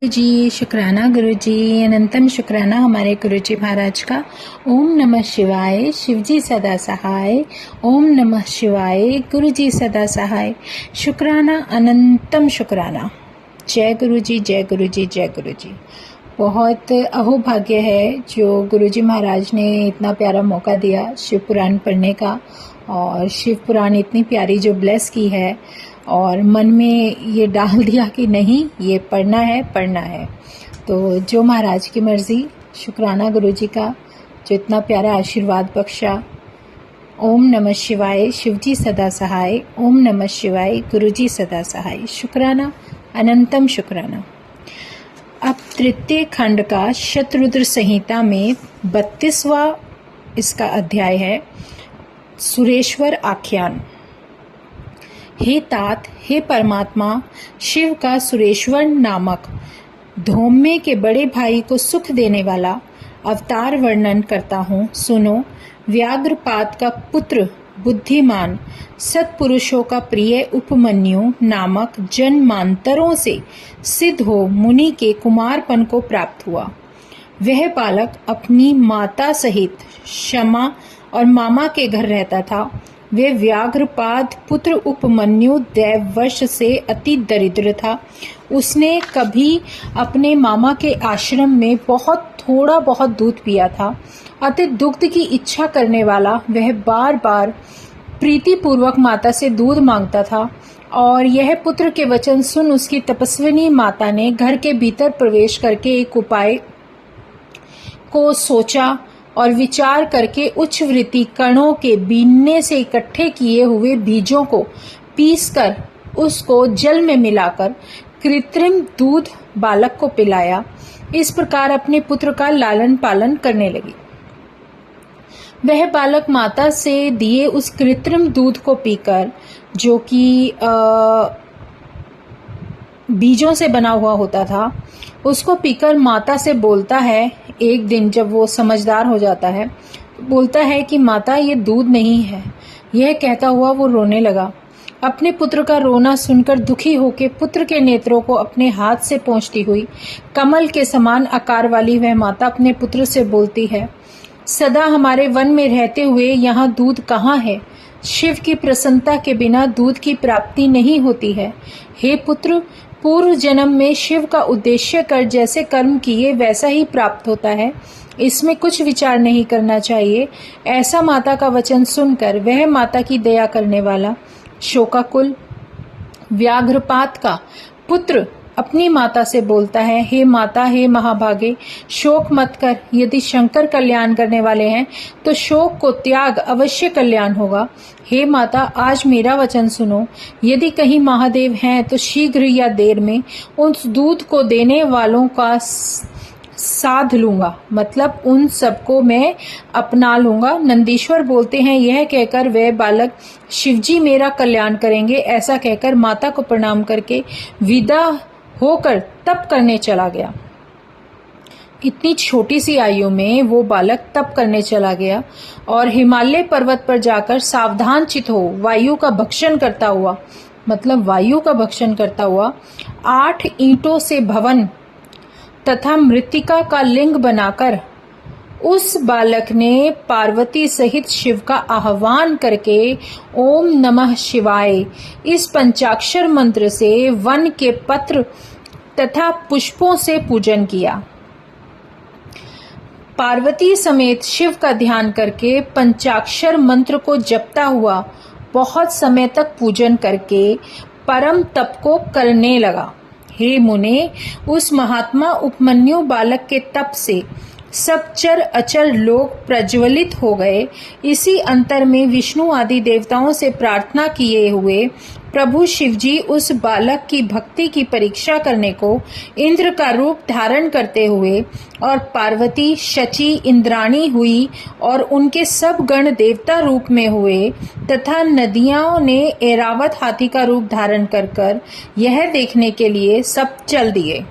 जी शुक्राना गुरु जी, अनंतम शुक्राना हमारे गुरु जी महाराज का। ओम नमः शिवाय, शिव जी सदा सहाय। ओम नमः शिवाय, गुरु जी सदा सहाय। शुक्राना, अनंतम शुक्राना। जय गुरु जी, जय गुरु जी, जय गुरु जी। बहुत अहोभाग्य है जो गुरु जी महाराज ने इतना प्यारा मौका दिया शिव पुराण पढ़ने का, और शिव पुराण इतनी प्यारी जो ब्लेस की है, और मन में ये डाल दिया कि नहीं, ये पढ़ना है, पढ़ना है। तो जो महाराज की मर्जी, शुक्राना गुरु जी का जो इतना प्यारा आशीर्वाद बख्शा। ओम नमः शिवाय, शिव जी सदा सहाय। ओम नमः शिवाय, गुरु जी सदा सहाय। शुक्राना, अनंतम शुक्राना। अब तृतीय खंड का शतरुद्र संहिता में 32वां इसका अध्याय है, सुरेश्वर आख्यान। हे तात, हे परमात्मा, शिव का सुरेश्वर नामक धौम्य के बड़े भाई को सुख देने वाला अवतार वर्णन करता हूँ, सुनो। व्याघ्रपाद का पुत्र बुद्धिमान सत्पुरुषों का प्रिय उपमन्यु नामक जन्मांतरों से सिद्ध हो मुनि के कुमारपन को प्राप्त हुआ। वह बालक अपनी माता सहित क्षमा और मामा के घर रहता था। वे व्याघ्रपाद पुत्र उपमन्यु दैववश से अति दरिद्र था। उसने कभी अपने मामा के आश्रम में थोड़ा बहुत दूध पिया था। अति दुग्ध की इच्छा करने वाला वह बार बार प्रीतिपूर्वक माता से दूध मांगता था, और यह पुत्र के वचन सुन उसकी तपस्विनी माता ने घर के भीतर प्रवेश करके एक उपाय को सोचा और विचार करके उच्च वृत्ति कणों के बीनने से इकट्ठे किए हुए बीजों को पीसकर उसको जल में मिलाकर कृत्रिम दूध बालक को पिलाया। इस प्रकार अपने पुत्र का लालन पालन करने लगी। वह बालक माता से दिए उस कृत्रिम दूध को पीकर, जो कि बीजों से बना हुआ होता था, उसको पीकर माता से बोलता है। एक दिन जब वो समझदार हो जाता है, बोलता है कि माता, ये दूध नहीं है। यह कहता हुआ वो रोने लगा। अपने पुत्र का रोना सुनकर दुखी होकर पुत्र के नेत्रों को अपने हाथ से पोंछती हुई कमल के समान आकार वाली वह माता अपने पुत्र से बोलती है, सदा हमारे वन में रहते हुए यहाँ दूध कहाँ है? शिव की प्रसन्नता के बिना दूध की प्राप्ति नहीं होती है। हे पुत्र, पूर्व जन्म में शिव का उद्देश्य कर जैसे कर्म किए वैसा ही प्राप्त होता है, इसमें कुछ विचार नहीं करना चाहिए। ऐसा माता का वचन सुनकर वह माता की दया करने वाला शोकाकुल व्याघ्रपाद का पुत्र अपनी माता से बोलता है, हे माता, हे महाभागे, शोक मत कर। यदि शंकर कल्याण करने वाले हैं तो शोक को त्याग, अवश्य कल्याण होगा। हे माता, आज मेरा वचन सुनो। यदि कहीं महादेव हैं तो शीघ्र या देर में उस दूध को देने वालों का साध लूंगा, मतलब उन सबको मैं अपना लूंगा। नंदीश्वर बोलते हैं, यह कहकर वह बालक, शिवजी मेरा कल्याण करेंगे, ऐसा कहकर माता को प्रणाम करके विदा होकर तप करने चला गया। इतनी छोटी सी आयु में वो बालक तप करने चला गया और हिमालय पर्वत पर जाकर सावधान चित हो वायु का भक्षण करता हुआ, मतलब वायु का भक्षण करता हुआ 8 ईंटों से भवन तथा मृत्तिका का लिंग बनाकर उस बालक ने पार्वती सहित शिव का आह्वान करके ओम नमः शिवाय इस पंचाक्षर मंत्र से वन के पत्र तथा पुष्पों से पूजन किया। पार्वती समेत शिव का ध्यान करके पंचाक्षर मंत्र को जपता हुआ बहुत समय तक पूजन करके परम तप को करने लगा। हे मुने, उस महात्मा उपमन्यु बालक के तप से सब चर अचर लोग प्रज्वलित हो गए। इसी अंतर में विष्णु आदि देवताओं से प्रार्थना किए हुए प्रभु शिवजी उस बालक की भक्ति की परीक्षा करने को इंद्र का रूप धारण करते हुए, और पार्वती शची इंद्राणी हुई और उनके सब गण देवता रूप में हुए, तथा नदियों ने ऐरावत हाथी का रूप धारण कर यह देखने के लिए सब चल दिए।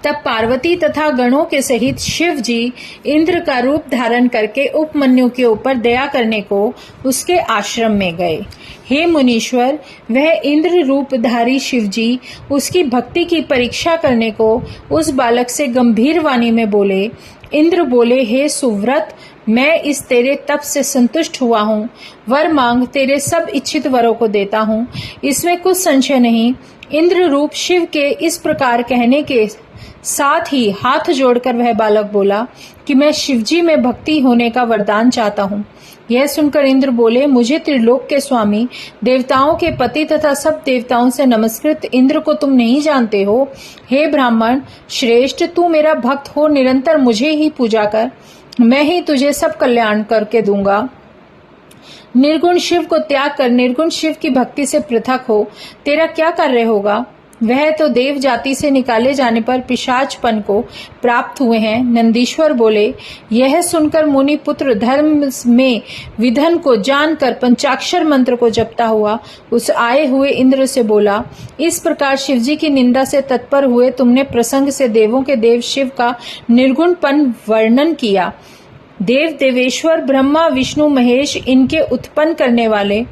तब पार्वती तथा गणों के सहित शिव जी इंद्र का रूप धारण करके उपमन्यु के ऊपर दया करने को उसके आश्रम में गए। हे मुनीश्वर, वह इंद्र रूपधारी शिव जी उसकी भक्ति की परीक्षा करने को उस बालक से गंभीर वाणी में बोले। इंद्र बोले, हे सुव्रत, मैं इस तेरे तप से संतुष्ट हुआ हूँ। वर मांग, तेरे सब इच्छित वरों को देता हूँ, इसमें कुछ संशय नहीं। इंद्र रूप शिव के इस प्रकार कहने के साथ ही हाथ जोड़कर वह बालक बोला कि मैं शिवजी में भक्ति होने का वरदान चाहता हूँ। यह सुनकर इंद्र बोले, मुझे त्रिलोक के स्वामी, देवताओं के पति तथा सब देवताओं से नमस्कृत इंद्र को तुम नहीं जानते हो। हे ब्राह्मण श्रेष्ठ, तू मेरा भक्त हो, निरंतर मुझे ही पूजा कर, मैं ही तुझे सब कल्याण करके दूंगा। निर्गुण शिव को त्याग कर निर्गुण शिव की भक्ति से पृथक हो, तेरा क्या कार्य होगा? वह तो देव जाति से निकाले जाने पर पिशाचपन को प्राप्त हुए हैं। नंदीश्वर बोले, यह सुनकर मुनि पुत्र धर्म में विधन को जानकर पंचाक्षर मंत्र को जपता हुआ उस आए हुए इंद्र से बोला, इस प्रकार शिवजी की निंदा से तत्पर हुए तुमने प्रसंग से देवों के देव शिव का निर्गुणपन वर्णन किया। देव देवेश्वर ब्रह्मा विष्णु महेश, इनके उत्पन्न करने वाले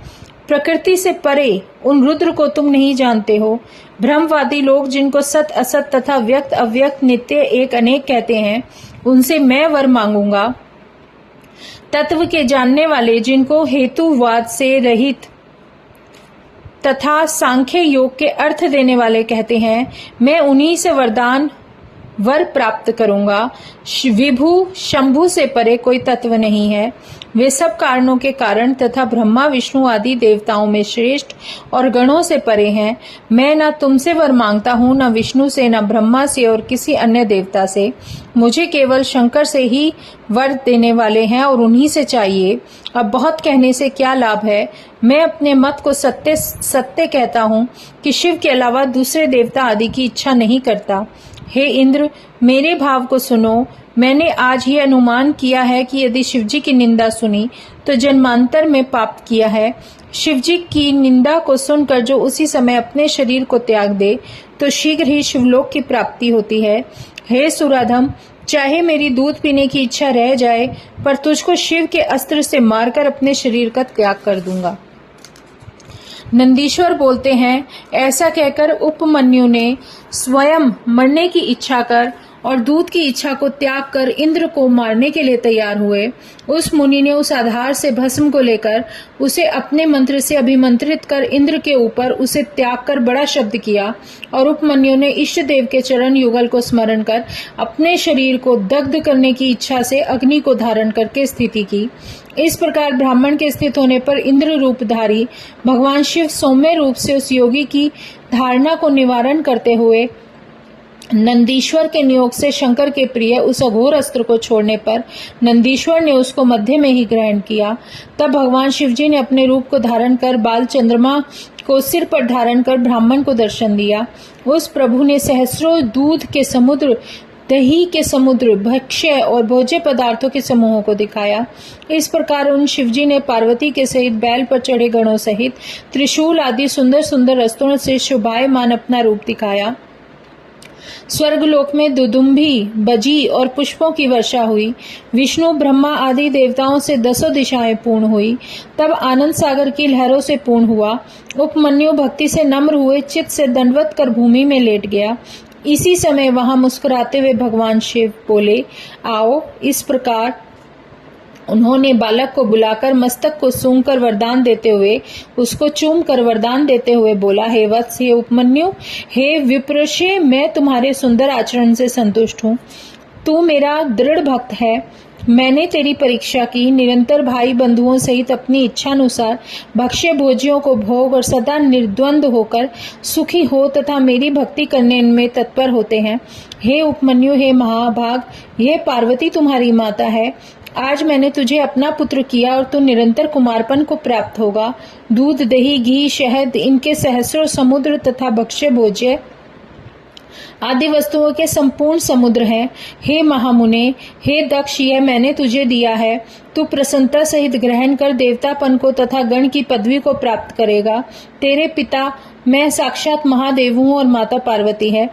प्रकृति से परे उन रुद्र को तुम नहीं जानते हो। ब्रह्मवादी लोग जिनको सत असत तथा व्यक्त अव्यक्त नित्य एक अनेक कहते हैं, उनसे मैं वर मांगूंगा। तत्व के जानने वाले जिनको हेतुवाद से रहित तथा सांख्य योग के अर्थ देने वाले कहते हैं, मैं उन्हीं से वरदान वर प्राप्त करूंगा। विभु शंभु से परे कोई तत्व नहीं है। वे सब कारणों के कारण तथा ब्रह्मा विष्णु आदि देवताओं में श्रेष्ठ और गणों से परे हैं। मैं न तुमसे वर मांगता हूँ, न विष्णु से, न ब्रह्मा से और किसी अन्य देवता से। मुझे केवल शंकर से ही वर देने वाले हैं और उन्हीं से चाहिए। अब बहुत कहने से क्या लाभ है। मैं अपने मत को सत्य सत्य कहता हूँ कि शिव के अलावा दूसरे देवता आदि की इच्छा नहीं करता। हे इंद्र, मेरे भाव को सुनो। मैंने आज ही अनुमान किया है कि यदि शिवजी की निंदा सुनी तो जन्मांतर में पाप किया है। शिवजी की निंदा को सुनकर जो उसी समय अपने शरीर को त्याग दे तो शीघ्र ही शिवलोक की प्राप्ति होती है। हे सुराधम, चाहे मेरी दूध पीने की इच्छा रह जाए, पर तुझको शिव के अस्त्र से मारकर अपने शरीर का त्याग कर दूंगा। नंदीश्वर बोलते हैं, ऐसा कहकर उपमन्यु ने स्वयं मरने की इच्छा कर और दूध की इच्छा को त्याग कर इंद्र को मारने के लिए तैयार हुए। उस मुनि ने उस आधार से भस्म को लेकर उसे अपने मंत्र से अभिमंत्रित कर इंद्र के ऊपर उसे त्याग कर बड़ा शब्द किया और उपमन्यु ने इष्ट देव के चरण युगल को स्मरण कर अपने शरीर को दग्ध करने की इच्छा से अग्नि को धारण करके स्थिति की। इस प्रकार ब्राह्मण के स्थित होने पर इंद्र रूपधारी भगवान शिव सौम्य रूप से उस योगी की धारणा को निवारण करते हुए नंदीश्वर के नियोग से शंकर के प्रिय उस अघोर अस्त्र को छोड़ने पर नंदीश्वर ने उसको मध्य में ही ग्रहण किया। तब भगवान शिवजी ने अपने रूप को धारण कर बाल चंद्रमा को सिर पर धारण कर ब्राह्मण को दर्शन दिया। उस प्रभु ने सहस्रों दूध के समुद्र, दही के समुद्र, भक्ष्य और भोज्य पदार्थों के समूहों को दिखाया। इस प्रकार उन शिवजी ने पार्वती के सहित बैल पर चढ़े गणों सहित त्रिशूल आदि सुंदर सुंदर अस्त्रों से शोभायमान अपना रूप दिखाया। स्वर्गलोक में दुदुम्भी, बजी और पुष्पों की वर्षा हुई। विष्णु ब्रह्मा आदि देवताओं से 10 दिशाएं पूर्ण हुई। तब आनंद सागर की लहरों से पूर्ण हुआ। उपमन्यु भक्ति से नम्र हुए चित्त से दंडवत कर भूमि में लेट गया। इसी समय वहां मुस्कुराते हुए भगवान शिव बोले, आओ। इस प्रकार उन्होंने बालक को बुलाकर मस्तक को सूंघ कर वरदान देते हुए उसको चूम कर वरदान देते हुए बोला, हे वत्स, हे उपमन्यु, हे विप्रशे, मैं तुम्हारे सुंदर आचरण से संतुष्ट हूँ। तू मेरा दृढ़ भक्त है। मैंने तेरी परीक्षा की। निरंतर भाई बंधुओं सहित अपनी इच्छानुसार भक्ष्य भोजियों को भोग और सदा निर्द्वंद होकर सुखी हो तथा मेरी भक्ति करने में तत्पर होते हैं। हे उपमन्यु, हे महाभाग, यह पार्वती तुम्हारी माता है। आज मैंने तुझे अपना पुत्र किया और तू निरंतर कुमारपन को प्राप्त होगा। दूध, दही, घी, शहद, इनके सहस्रों समुद्र तथा भक्ष्य भोज्य आदि वस्तुओं के संपूर्ण समुद्र हैं। हे महामुने, हे दक्ष, यह मैंने तुझे दिया है। तू प्रसन्नता सहित ग्रहण कर देवतापन को तथा गण की पदवी को प्राप्त करेगा। तेरे पिता मैं साक्षात महादेव हूँ और माता पार्वती है।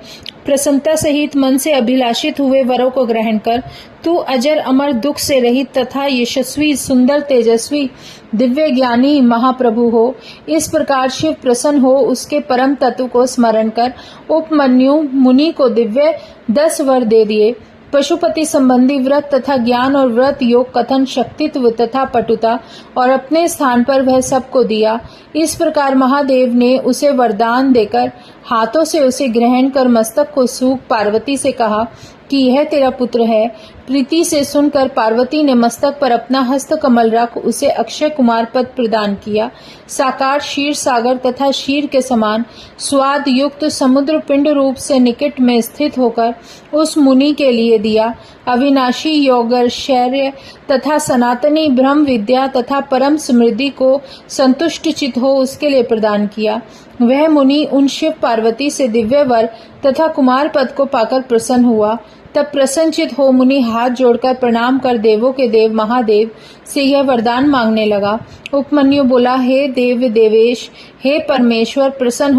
प्रसन्नता सहित मन से अभिलाषित हुए वरों को ग्रहण कर तू अजर अमर दुख से रहित तथा यशस्वी सुंदर तेजस्वी दिव्य ज्ञानी महाप्रभु हो। इस प्रकार शिव प्रसन्न हो उसके परम तत्व को स्मरण कर उपमन्यु मुनि को दिव्य 10 वर दे दिए। पशुपति संबंधी व्रत तथा ज्ञान और व्रत योग कथन शक्तित्व तथा पटुता और अपने स्थान पर वह सबको दिया। इस प्रकार महादेव ने उसे वरदान देकर हाथों से उसे ग्रहण कर मस्तक को सूख पार्वती से कहा कि यह तेरा पुत्र है। प्रीति से सुनकर पार्वती ने मस्तक पर अपना हस्त कमल रख उसे अक्षय कुमार पद प्रदान किया। साकार क्षीर सागर तथा क्षीर के समान स्वाद युक्त समुद्र पिंड रूप से निकट में स्थित होकर उस मुनि के लिए दिया। अविनाशी योगैश्वर्य तथा सनातनी ब्रह्म विद्या तथा परम समृद्धि को संतुष्ट चित हो उसके लिए प्रदान किया। वह मुनि उन शिव पार्वती से दिव्य वर तथा कुमार पद को पाकर प्रसन्न हुआ। तब प्रसन्नचित हो मुनि हाथ जोड़कर प्रणाम कर देवों के देव महादेव से यह वरदान मांगने लगा। उपमन्यु बोला, हे देव देवेश, हे परमेश्वर, प्रसन्न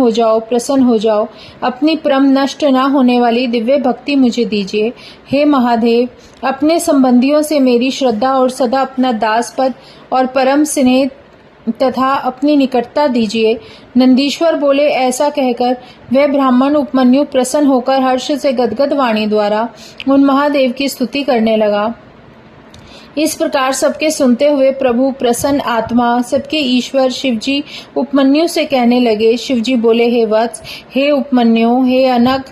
हो जाओ। अपनी परम नष्ट न होने वाली दिव्य भक्ति मुझे दीजिए। हे महादेव, अपने संबंधियों से मेरी श्रद्धा और सदा अपना दास पद और परम स्नेह तथा अपनी निकटता दीजिए। नंदीश्वर बोले। ऐसा कहकर वह ब्राह्मण उपमन्यु प्रसन्न होकर हर्ष से गदगद वाणी द्वारा उन महादेव की स्तुति करने लगा। इस प्रकार सबके सुनते हुए प्रभु प्रसन्न आत्मा सबके ईश्वर शिवजी उपमन्यु से कहने लगे। शिवजी बोले, हे वत्स, हे उपमन्यु, हे अनग,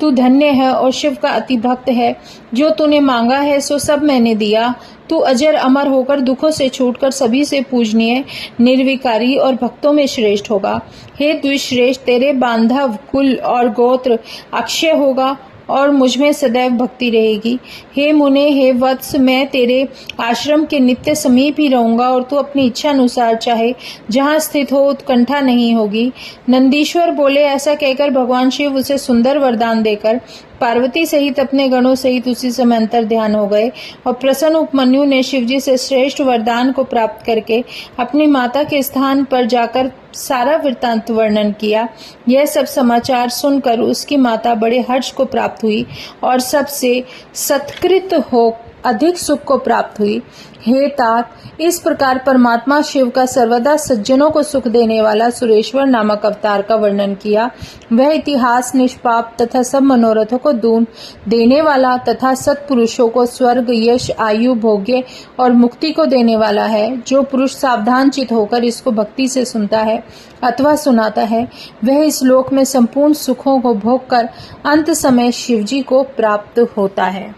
तू धन्य है और शिव का अति भक्त है। जो तूने मांगा है सो सब मैंने दिया। तू अजर अमर होकर दुखों से छूटकर सभी से पूजनीय, निर्विकारी और भक्तों में श्रेष्ठ होगा। हे द्विश्रेष्ठ, तेरे बांधव कुल और गोत्र अक्षय होगा और मुझ में सदैव भक्ति रहेगी। हे मुने, हे वत्स, मैं तेरे आश्रम के नित्य समीप ही रहूंगा और तू अपनी इच्छा अनुसार चाहे जहाँ स्थित हो उत्कंठा नहीं होगी। नंदीश्वर बोले। ऐसा कहकर भगवान शिव उसे सुंदर वरदान देकर पार्वती सहित अपने गणों सहित उसी समय अंतर ध्यान हो गए और प्रसन्न उपमन्यु ने शिवजी से श्रेष्ठ वरदान को प्राप्त करके अपनी माता के स्थान पर जाकर सारा वृत्तांत वर्णन किया। यह सब समाचार सुनकर उसकी माता बड़े हर्ष को प्राप्त हुई और सबसे सत्कृत हो अधिक सुख को प्राप्त हुई। हे तात, इस प्रकार परमात्मा शिव का सर्वदा सज्जनों को सुख देने वाला सुरेश्वर नामक अवतार का वर्णन किया। वह इतिहास निष्पाप तथा सब मनोरथों को दूर देने वाला तथा सत्पुरुषों को स्वर्ग, यश, आयु, भोग्य और मुक्ति को देने वाला है। जो पुरुष सावधान चित होकर इसको भक्ति से सुनता है अथवा सुनाता है वह इस लोक में संपूर्ण सुखों को भोग कर अंत समय शिवजी को प्राप्त होता है।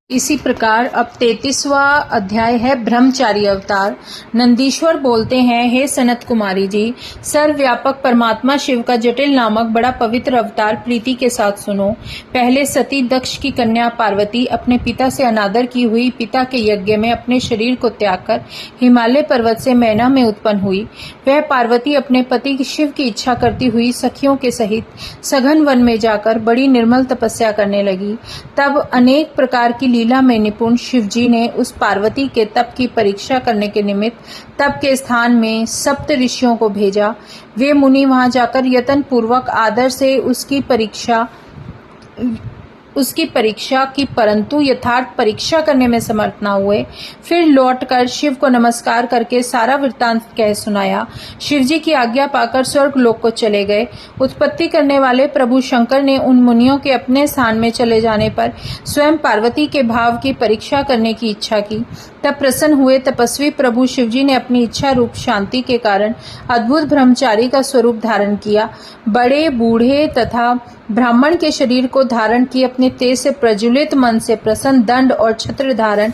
इसी प्रकार अब 33वां अध्याय है ब्रह्मचारी अवतार। नंदीश्वर बोलते हैं, हे सनत कुमारी जी, सर्वव्यापक परमात्मा शिव का जटिल नामक बड़ा पवित्र अवतार प्रीति के साथ सुनो। पहले सती दक्ष की कन्या पार्वती अपने पिता से अनादर की हुई पिता के यज्ञ में अपने शरीर को त्याग कर हिमालय पर्वत से मैना में उत्पन्न हुई। वह पार्वती अपने पति शिव की इच्छा करती हुई सखियों के सहित सघन वन में जाकर बड़ी निर्मल तपस्या करने लगी। तब अनेक प्रकार की लीला में निपुण शिवजी ने उस पार्वती के तप की परीक्षा करने के निमित्त तप के स्थान में सप्त ऋषियों को भेजा। वे मुनि वहां जाकर यत्न पूर्वक आदर से उसकी परीक्षा की, परंतु यथार्थ परीक्षा करने में समर्थ न हुए। फिर लौटकर शिव को नमस्कार करके सारा वृत्तांत कह सुनाया। शिवजी की आज्ञा पाकर स्वर्ग लोक को चले गए। उत्पत्ति करने वाले प्रभु शंकर ने उन मुनियों के अपने स्थान में चले जाने पर स्वयं पार्वती के भाव की परीक्षा करने की इच्छा की। तब प्रसन्न हुए तपस्वी प्रभु शिवजी ने अपनी इच्छा रूप शांति के कारण अद्भुत ब्रह्मचारी का स्वरूप धारण किया। बड़े, बूढ़े तथा ब्राह्मण के शरीर को धारण किए अपने तेज से प्रज्वलित मन से प्रसन्न दंड और छत्र धारण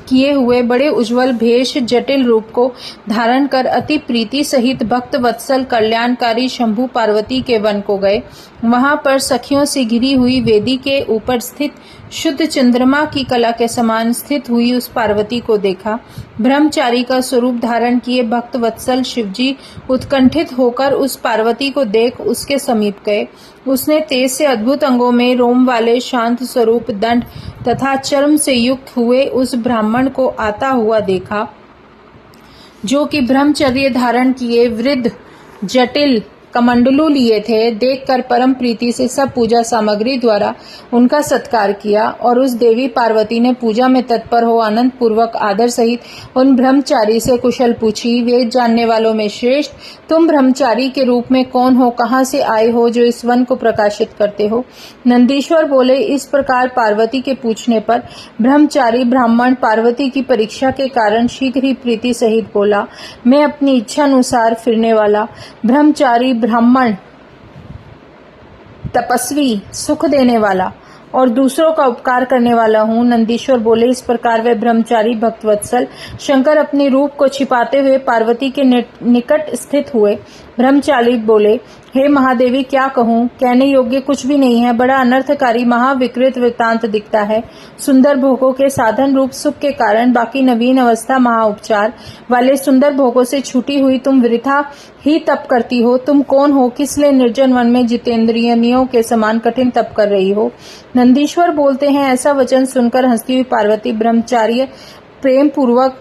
किए हुए बड़े उज्जवल भेष जटिल रूप को धारण कर अति प्रीति सहित भक्त वत्सल कल्याणकारी शंभु पार्वती के वन को गए। वहां पर सखियों से घिरी हुई वेदी के ऊपर स्थित शुद्ध चंद्रमा की कला के समान स्थित हुई उस पार्वती को देखा। ब्रह्मचारी का स्वरूप धारण किए भक्त वत्सल शिवजी उत्कंठित होकर उस पार्वती को देख उसके समीप गए। उसने तेज से अद्भुत अंगों में रोम वाले शांत स्वरूप दंड तथा चर्म से युक्त हुए उस ब्राह्मण को आता हुआ देखा, जो कि ब्रह्मचर्य धारण किए वृद्ध जटिल कमंडलू लिए थे, देखकर परम प्रीति से सब पूजा सामग्री द्वारा उनका सत्कार किया और उस देवी पार्वती ने पूजा में तत्पर हो आनंद पूर्वक आदर सहित उन ब्रह्मचारी से कुशल पूछी। वेद जानने वालों में श्रेष्ठ, तुम ब्रह्मचारी के रूप में कौन हो, कहाँ से आए हो जो इस वन को प्रकाशित करते हो? नंदीश्वर बोले, इस प्रकार पार्वती के पूछने पर ब्रह्मचारी ब्राह्मण पार्वती की परीक्षा के कारण शीघ्र ही प्रीति सहित बोला, मैं अपनी इच्छा अनुसार फिरने वाला ब्रह्मचारी ब्राह्मण, तपस्वी, सुख देने वाला और दूसरों का उपकार करने वाला हूँ। नंदीश्वर बोले, इस प्रकार वे ब्रह्मचारी भक्तवत्सल शंकर अपने रूप को छिपाते हुए पार्वती के निकट स्थित हुए। ब्रह्मचारी बोले, हे महादेवी, क्या कहूँ, कहने योग्य कुछ भी नहीं है। बड़ा अनर्थकारी महाविकृत वृत्तांत दिखता है। सुंदर भोगों के साधन रूप सुख के कारण बाकी नवीन अवस्था महाउपचार वाले सुंदर भोगों से छूटी हुई तुम वृथा ही तप करती हो। तुम कौन हो, किस लिए निर्जन वन में जितेंद्रियों के समान कठिन तप कर रही हो? नंदीश्वर बोलते हैं, ऐसा वचन सुनकर हंसती हुई पार्वती ब्रह्मचार्य प्रेम पूर्वक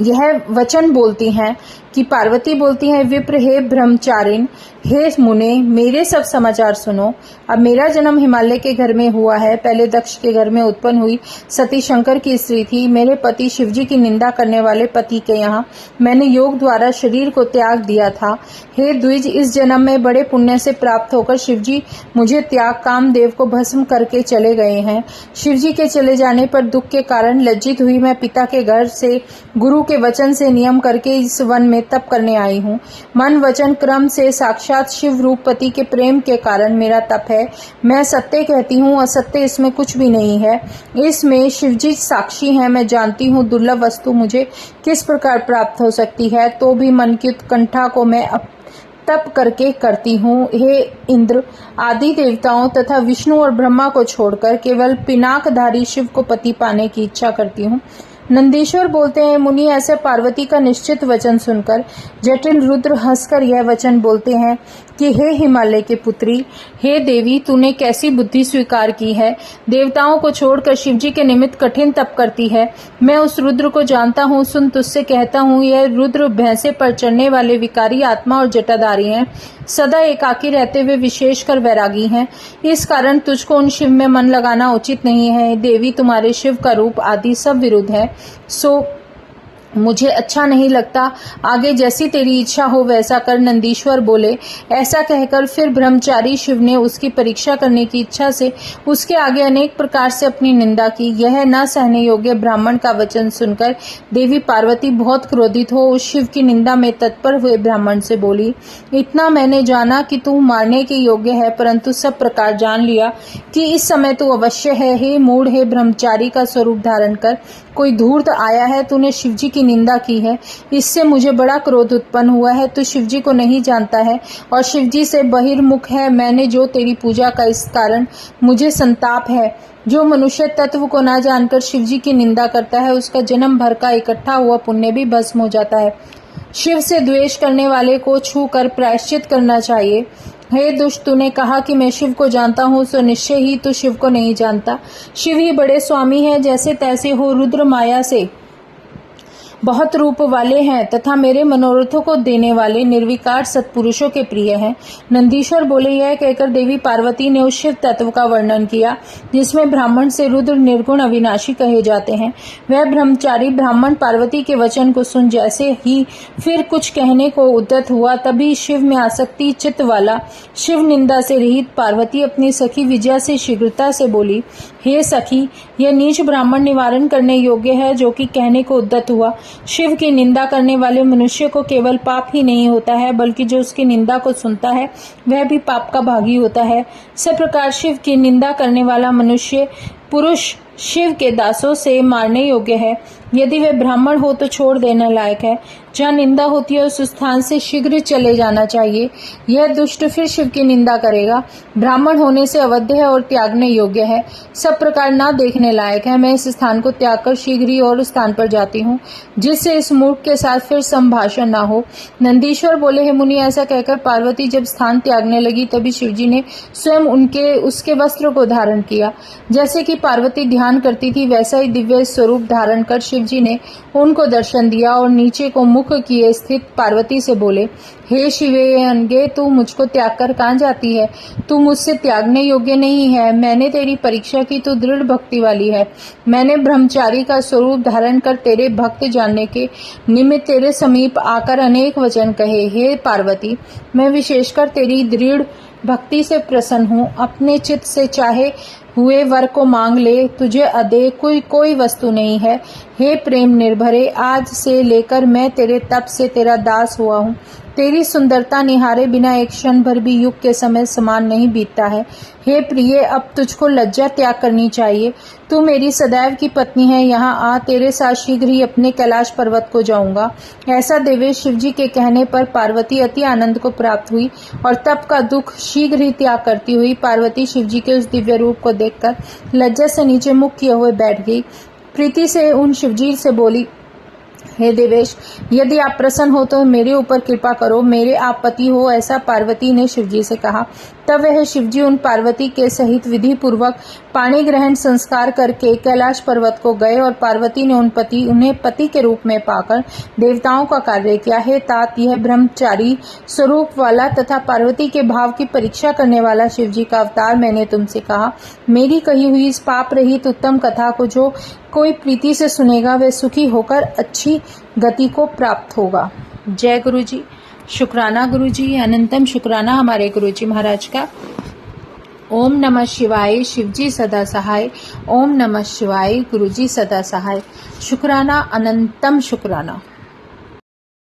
यह वचन बोलती हैं कि पार्वती बोलती है, विप्र हे ब्रह्मचारिण, हे मुने, मेरे सब समाचार सुनो। अब मेरा जन्म हिमालय के घर में हुआ है। पहले दक्ष के घर में उत्पन्न हुई सती शंकर की स्त्री थी। मेरे पति शिवजी की निंदा करने वाले पति के यहाँ मैंने योग द्वारा शरीर को त्याग दिया था। हे द्विज, इस जन्म में बड़े पुण्य से प्राप्त होकर शिवजी मुझे त्याग कामदेव को भस्म करके चले गए हैं। शिवजी के चले जाने पर दुख के कारण लज्जित हुई मैं पिता के घर से गुरु के वचन से नियम करके इस वन में तप करने आई हूँ। मन वचन क्रम से साक्षात शिव रूप पति के प्रेम के कारण मेरा तप है। मैं सत्य कहती हूँ, असत्य इसमें कुछ भी नहीं है। इसमें शिवजी साक्षी हैं। मैं जानती हूँ दुर्लभ वस्तु मुझे किस प्रकार प्राप्त हो सकती है, तो भी मन की उत्कंठा को मैं तप करके करती हूँ। हे इंद्र आदि देवताओं तथा विष्णु और ब्रह्मा को छोड़कर केवल पिनाकधारी शिव को पति पाने की इच्छा करती हूँ। नंदीश्वर बोलते हैं, मुनि, ऐसे पार्वती का निश्चित वचन सुनकर जटिल रुद्र हंसकर यह वचन बोलते हैं कि हे हिमालय के पुत्री, हे देवी, तूने कैसी बुद्धि स्वीकार की है। देवताओं को छोड़कर शिवजी के निमित्त कठिन तप करती है। मैं उस रुद्र को जानता हूँ। सुन, तुझसे कहता हूँ, यह रुद्र भैंसे पर चढ़ने वाले विकारी आत्मा और जटाधारी हैं। सदा एकाकी रहते हुए विशेषकर वैरागी हैं। इस कारण तुझको उन शिव में मन लगाना उचित नहीं है। देवी, तुम्हारे शिव का रूप आदि सब विरुद्ध है, सो मुझे अच्छा नहीं लगता। आगे जैसी तेरी इच्छा हो वैसा कर। नंदीश्वर बोले। ऐसा कहकर फिर ब्रह्मचारी शिव ने उसकी परीक्षा करने की इच्छा से उसके आगे अनेक प्रकार से अपनी निंदा की। यह न सहने योग्य ब्राह्मण का वचन सुनकर देवी पार्वती बहुत क्रोधित हो उस शिव की निंदा में तत्पर हुए ब्राह्मण से बोली, इतना मैंने जाना कि तू मारने के योग्य है, परंतु सब प्रकार जान लिया कि इस समय तू अवश्य है। हे मूढ़, हे ब्रह्मचारी का स्वरूप धारण कर। कोई धूर्त आया है, तूने शिवजी की निंदा की है, इससे मुझे बड़ा क्रोध उत्पन्न हुआ है। तू शिवजी को नहीं जानता है और शिवजी से बहिर्मुख है। मैंने जो तेरी पूजा का इस कारण मुझे संताप है। जो मनुष्य तत्व को ना जानकर शिवजी की निंदा करता है, उसका जन्म भर का इकट्ठा हुआ पुण्य भी भस्म हो जाता है। शिव से द्वेष करने वाले को छू कर प्रायश्चित करना चाहिए। हे दुष्ट, तूने कहा कि मैं शिव को जानता हूँ, सो निश्चय ही तू शिव को नहीं जानता। शिव ही बड़े स्वामी हैं, जैसे तैसे हो। रुद्र माया से बहुत रूप वाले हैं तथा मेरे मनोरथों को देने वाले निर्विकार सत्पुरुषों के प्रिय हैं। नंदीश्वर बोले। यह कहकर देवी पार्वती ने उस शिव तत्व का वर्णन किया जिसमें ब्राह्मण से रुद्र निर्गुण अविनाशी कहे जाते हैं। वह ब्रह्मचारी ब्राह्मण पार्वती के वचन को सुन जैसे ही फिर कुछ कहने को उद्यत हुआ, तभी शिव में आसक्ति चित्त वाला शिव निंदा से रहित पार्वती अपनी सखी विजया से शीघ्रता से बोली, हे सखी, यह नीच ब्राह्मण निवारण करने योग्य है जो कि कहने को उद्यत हुआ। शिव की निंदा करने वाले मनुष्य को केवल पाप ही नहीं होता है, बल्कि जो उसकी निंदा को सुनता है वह भी पाप का भागी होता है। सब प्रकार शिव की निंदा करने वाला मनुष्य पुरुष शिव के दासों से मारने योग्य है। यदि वह ब्राह्मण हो तो छोड़ देने लायक है। जहाँ निंदा होती है उस स्थान से शीघ्र चले जाना चाहिए। यह दुष्ट फिर शिव की निंदा करेगा। ब्राह्मण होने से अवध्य है और त्यागने योग्य है। सब प्रकार ना देखने लायक है। मैं इस स्थान को त्याग कर शीघ्र ही और स्थान पर जाती हूँ, जिससे इस मूर्ख के साथ फिर संभाषण ना हो। नंदीश्वर बोले, हे मुनि, ऐसा कहकर पार्वती जब स्थान त्यागने लगी तभी शिवजी ने स्वयं उसके वस्त्र को धारण किया। जैसे कि पार्वती ध्यान करती थी वैसा ही दिव्य स्वरूप धारण कर शिवजी ने उनको दर्शन दिया और नीचे को मुख मुख किए स्थित पार्वती से बोले, हे शिवेयनगे, तू मुझको त्याग कर कहाँ जाती है? तू मुझसे त्यागने योग्य नहीं है। मैंने तेरी परीक्षा की, तू दृढ़ भक्ति वाली है। मैंने ब्रह्मचारी का स्वरूप धारण कर तेरे भक्त जानने के निमित्त तेरे समीप आकर अनेक वचन कहे। हे पार्वती, मैं विशेषकर तेरी दृढ़ भक्ति से प्रसन्न हूँ। अपने चित्त से चाहे हुए वर को मांग ले, तुझे अदेय कोई वस्तु नहीं है। हे प्रेम निर्भरे, आज से लेकर मैं तेरे तप से तेरा दास हुआ हूँ। तेरी सुंदरता निहारे बिना एक क्षण भर भी युग के समय समान नहीं बीतता है। हे प्रिय, अब तुझको लज्जा त्याग करनी चाहिए। तू मेरी सदैव की पत्नी है। यहाँ आ, तेरे साथ शीघ्र ही अपने कैलाश पर्वत को जाऊंगा। ऐसा देवेश शिवजी के कहने पर पार्वती अति आनंद को प्राप्त हुई और तप का दुख शीघ्र ही त्याग करती हुई पार्वती शिवजी के उस दिव्य रूप को देखकर लज्जा से नीचे मुख किए हुए बैठ गई। प्रीति से उन शिवजी से बोली, हे देवेश, यदि आप प्रसन्न हो तो मेरे ऊपर कृपा करो, मेरे आप पति हो। ऐसा पार्वती ने शिवजी से कहा। तब वह शिवजी उन पार्वती के सहित विधि पूर्वक पाणी ग्रहण संस्कार करके कैलाश पर्वत को गए और पार्वती ने उन्हें पति के रूप में पाकर देवताओं का कार्य किया। हे तात, यह ब्रह्मचारी स्वरूप वाला तथा पार्वती के भाव की परीक्षा करने वाला शिवजी का अवतार मैंने तुमसे कहा। मेरी कही हुई इस पाप रहित उत्तम कथा को जो कोई प्रीति से सुनेगा वह सुखी होकर अच्छी गति को प्राप्त होगा। जय गुरु जी। शुक्राना गुरु जी, अनंतम शुक्राना हमारे गुरु जी महाराज का। ओम नमः शिवाय, शिवजी सदा सहाय। ओम नमः शिवाय, गुरु जी सदा सहाय। शुक्राना, अनंतम शुक्राना।